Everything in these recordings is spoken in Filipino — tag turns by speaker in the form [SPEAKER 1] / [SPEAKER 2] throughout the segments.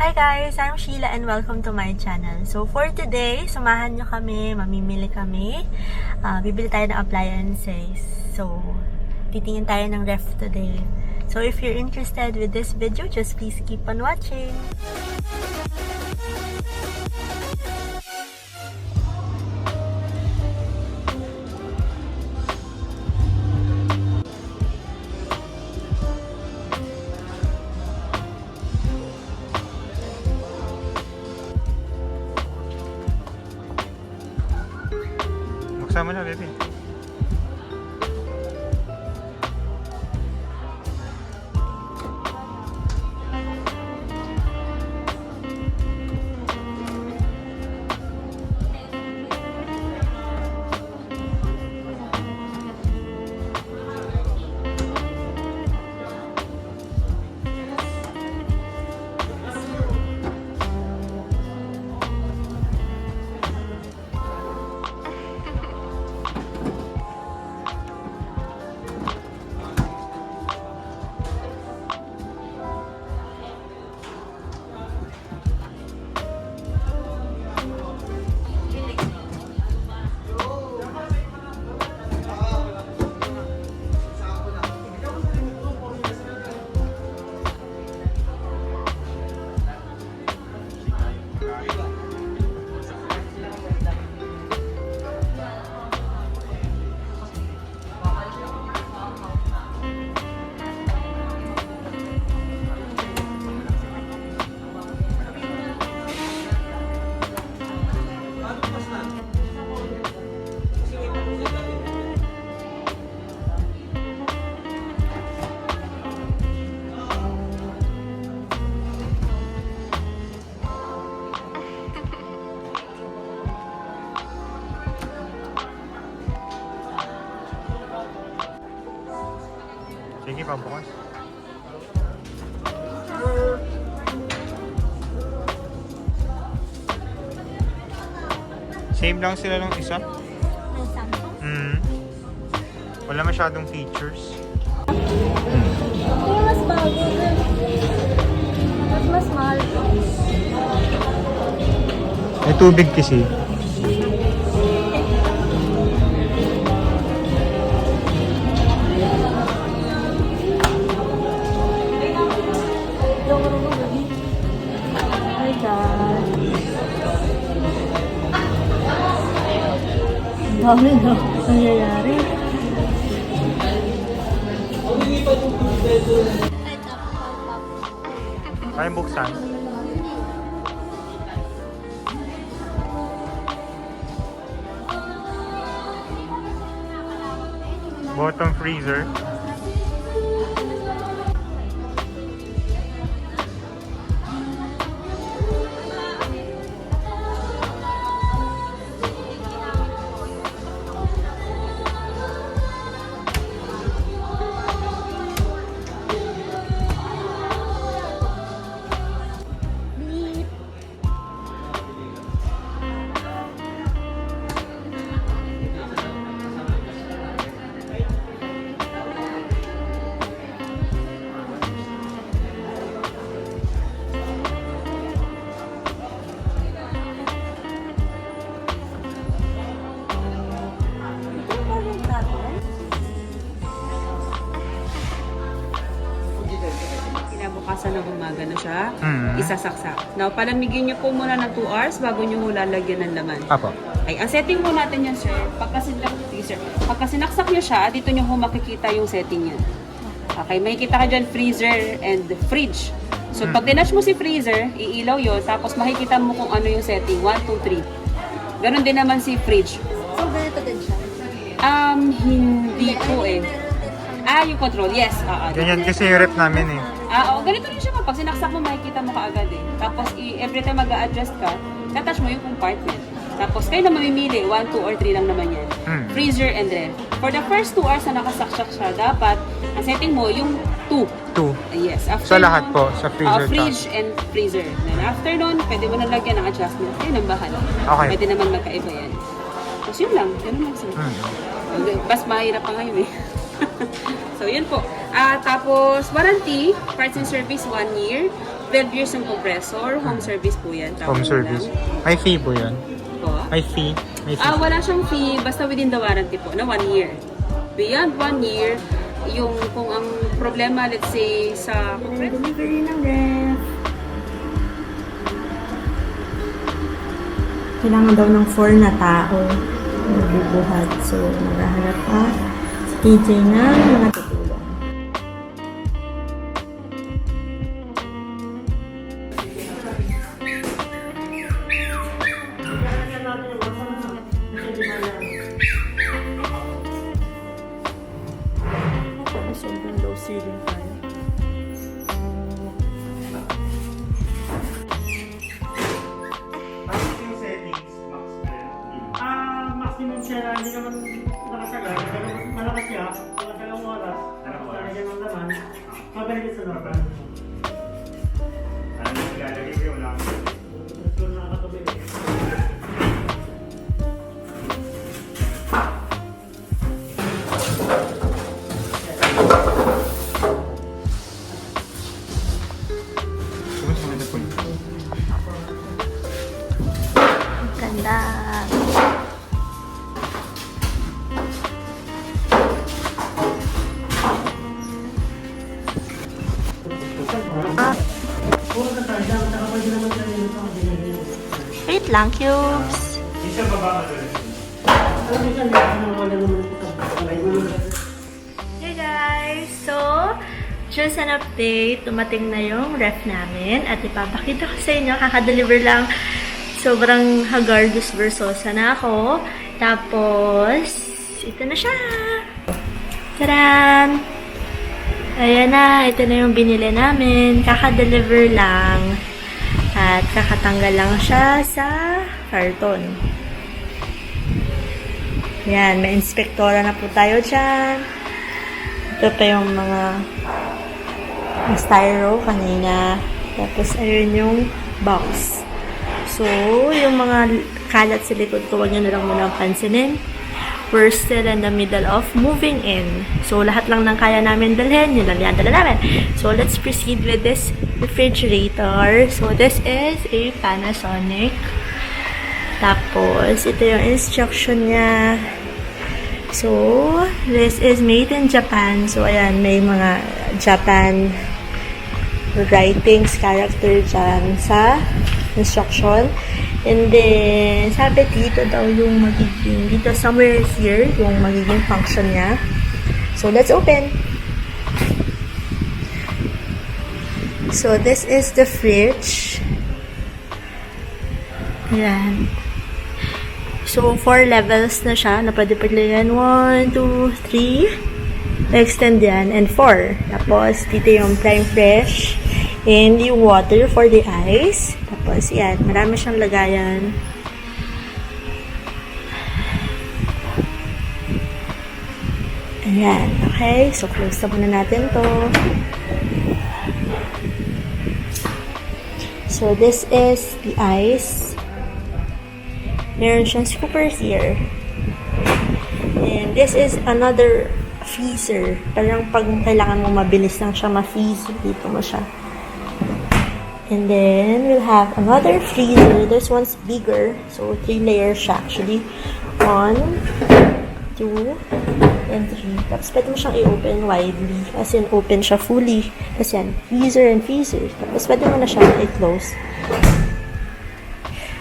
[SPEAKER 1] Hi guys! I'm Sheila and welcome to my channel. So for today, samahan nyo kami, mamimili kami. Bibili tayo ng appliances. So, titingin tayo ng ref today. So if you're interested with this video, just please keep on watching.
[SPEAKER 2] Sama na, baby. Sige, pambukas. Same lang sila ng isa.
[SPEAKER 1] May Samsung?
[SPEAKER 2] Wala masyadong features.
[SPEAKER 1] Ito mas bago. Mas mahal.
[SPEAKER 2] May tubig kasi.
[SPEAKER 1] Dami na nangyayari.
[SPEAKER 2] Kaya buksan. Bottom freezer.
[SPEAKER 3] Kinabukasan ng umaga na siya, isasaksak. Now, palamigin niyo po muna ng 2 hours bago niyo mo lalagyan ng laman.
[SPEAKER 2] Apo.
[SPEAKER 3] Okay, ang setting po natin yan, sir, pagka sinaksak niyo siya, dito niyo ho makikita yung setting niya. Okay, makikita ka dyan freezer and fridge. So, pag dinatch mo si freezer, iilaw yun, tapos makikita mo kung ano yung setting, 1, 2, 3. Ganon din naman si fridge.
[SPEAKER 1] So, ganito din siya?
[SPEAKER 3] Hindi po eh. Yung control, yes.
[SPEAKER 2] Ganyan kasi yung rep namin eh.
[SPEAKER 3] Ganito rin siya pa. Pag sinaksak mo, makikita mo kaagad eh. Tapos, every time mag-a-adjust ka, tatouch mo yung compartment. Tapos, kayo na mamimili. 1, 2, or 3 lang naman yan. Freezer and ref. For the first 2 hours na nakasaksak siya, dapat, ang setting mo, yung 2.
[SPEAKER 2] 2.
[SPEAKER 3] Yes. After
[SPEAKER 2] Sa lahat po, sa freezer
[SPEAKER 3] fridge and freezer. Then after nun, pwede mo na lagyan ng adjustment. Kayo nang bahala.
[SPEAKER 2] Okay.
[SPEAKER 3] Pwede naman magkaiba yan. Tapos yun lang. Ganun lang sir. Mas mahirap pa ngayon eh. So, yun po. Tapos, warranty, parts and service, 1 year. 12 years yung compressor, home service po yan.
[SPEAKER 2] Home service. May fee po yan.
[SPEAKER 3] Po.
[SPEAKER 2] May fee. May fee.
[SPEAKER 3] Wala siyang fee, basta within the warranty po, na 1 year. Beyond 1 year, yung kung ang problema, let's say, sa
[SPEAKER 1] Delivery ng ref. Kailangan daw ng 4 na tao magbubuhat. So, maghahanap pa si TJ na mga tutulong. Sobrang low ceiling tayo.
[SPEAKER 4] Maximum siya na hindi naman nakasagal, pero malakas siya, mga 2 oras, talagyan ng laman, mabalik sa normal.
[SPEAKER 2] Ano yung ilalagay ko yung lang?
[SPEAKER 4] Gusto na nakakatabi.
[SPEAKER 2] Kumusta na po?
[SPEAKER 1] Ganda.
[SPEAKER 4] Puro ka tayo, saka pwede naman tayo nito ang ginagawa.
[SPEAKER 1] Wait lang, cubes.
[SPEAKER 2] Hindi siya baba madalas.
[SPEAKER 4] Pero minsan, wala naman ito.
[SPEAKER 1] Hey guys! So, just an update. Tumating na yung ref namin at ipapakita ko sa inyo. Kaka-deliver lang. Sobrang haggardus versosa na ako. Tapos, ito na siya! Taran! Ayan na, ito na yung binili namin. Kaka-deliver lang. At kakatanggal lang siya sa karton. Yan, may inspektora na po tayo dyan. Ito pa yung mga styro kanina. Tapos, ayun yung box. So, yung mga kalat sa likod ko, huwag nyo na lang muna pansinin. We're still in the middle of moving in. So, lahat lang ng kaya namin dalhin, yun lang yan dala namin. So, let's proceed with this refrigerator. So, this is a Panasonic. Tapos, ito yung instruction niya. So, this is made in Japan. So, ayan, may mga Japan writings, character dyan sa instruction. And then, sabi dito daw yung magiging, dito somewhere here, yung magiging function niya. So, let's open. So, this is the fridge. Ayan. So, 4 levels na siya. Na pwede yan. 1, 2, 3. Extend yan. And 4. Tapos, dito yung prime fresh. And yung water for the ice. Tapos, yan. Marami siyang lagayan. Ayan. Okay. So, close na muna natin to. So, this is the ice. Meron siyang scoopers here. And this is another freezer. Parang pag kailangan mo mabilis lang siya ma-freeze, dito mo siya. And then, we'll have another freezer. This one's bigger. So, 3 layers siya actually. 1, 2, and 3. Tapos, pwede mo siyang i-open widely. As in, open siya fully. Tapos yan, freezer and freezer. Tapos, pwede mo na siyang i-close.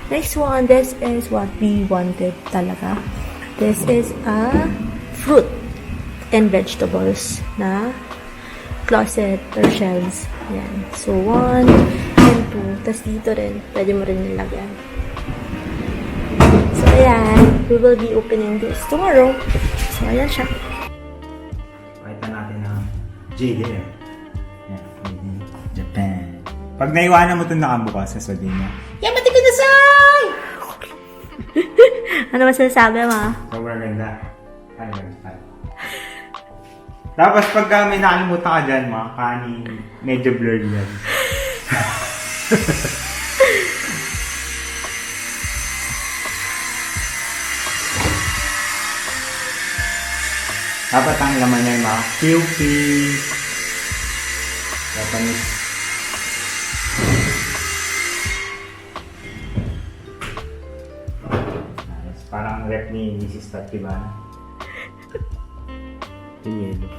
[SPEAKER 1] Next one, this is what we wanted talaga. This is a fruit and vegetables na closet or shelves. Yan. So, 1 and 2. Tapos dito rin, pwede mo rin nilagyan. So, ayan. We will be opening this tomorrow. So, ayan siya.
[SPEAKER 5] Pakita natin ang JDM. Yan, made in Japan. Pag naiwanan mo itong nakabukas, sasabihin niya, Yamate kudasai!
[SPEAKER 1] Ano ba sinasabi mo?
[SPEAKER 5] Sobrang ganda. Ay, ganda. Tapos pag may nakalimutan ka dyan, mga kanin, medyo blurred yan. Dapat ang laman niya mga QP, Japanese ang rep ni Mrs. Tatibana. Pinilo.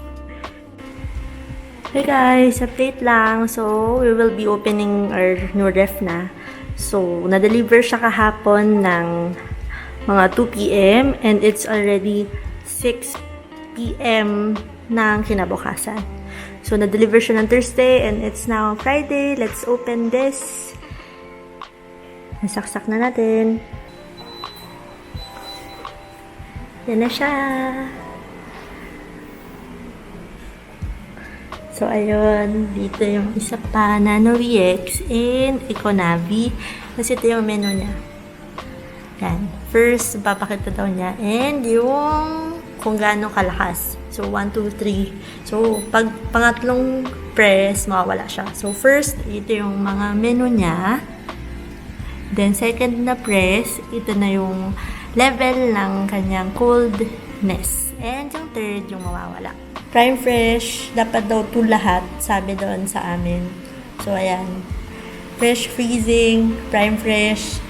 [SPEAKER 1] Hey guys, update lang. So, we will be opening our new ref na. So, na-deliver siya kahapon ng mga 2 p.m. and it's already 6 p.m. ng kinabukasan. So, na-deliver siya ng Thursday and it's now Friday. Let's open this. Nasaksak na natin. Yan na siya. So, ayun. Dito yung isa pa, Nano VX and Econavi. Kasi ito yung menu niya. Yan. First, papakita daw niya. And yung kung gaano kalakas. So, 1, 2, 3. So, pag pangatlong press, mawawala siya. So, first, ito yung mga menu niya. Then, second na press, ito na yung level ng kanyang coldness. And yung third, yung mawawala. Prime Fresh, dapat daw 2 lahat, sabi doon sa amin. So, ayan. Fresh Freezing, Prime Fresh,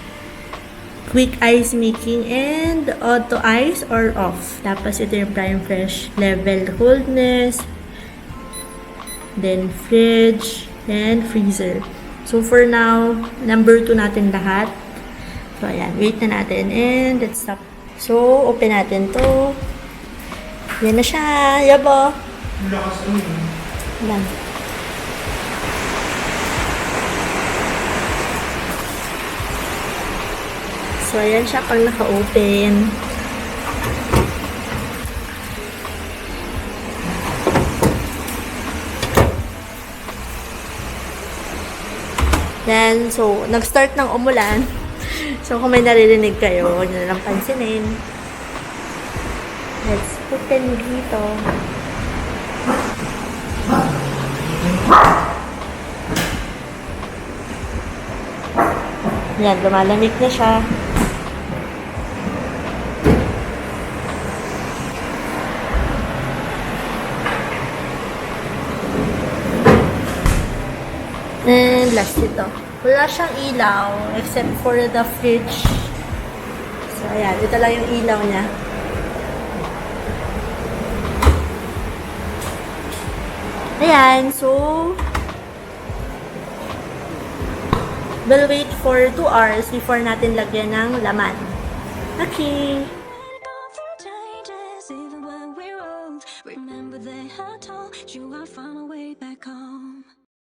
[SPEAKER 1] Quick Ice Making, and Auto Ice or Off. Tapos, ito yung Prime Fresh Level Coldness, then Fridge, and Freezer. So, for now, number 2 natin lahat. So, ayan. Wait na natin. And, let's stop. So, open natin to. Yan na siya. Yabo. Yan. So, ayan siya pag naka-open. Then, so, nag-start ng umulan. So, kung may naririnig kayo, huwag nyo na lang pansinin. Let's open dito. Yan, lumalamig na siya. And last ito. Wala siyang ilaw except for the fridge. So, ayan. Ito lang yung ilaw niya. Ayan. So, we'll wait for 2 hours before natin lagyan ng laman. Okay.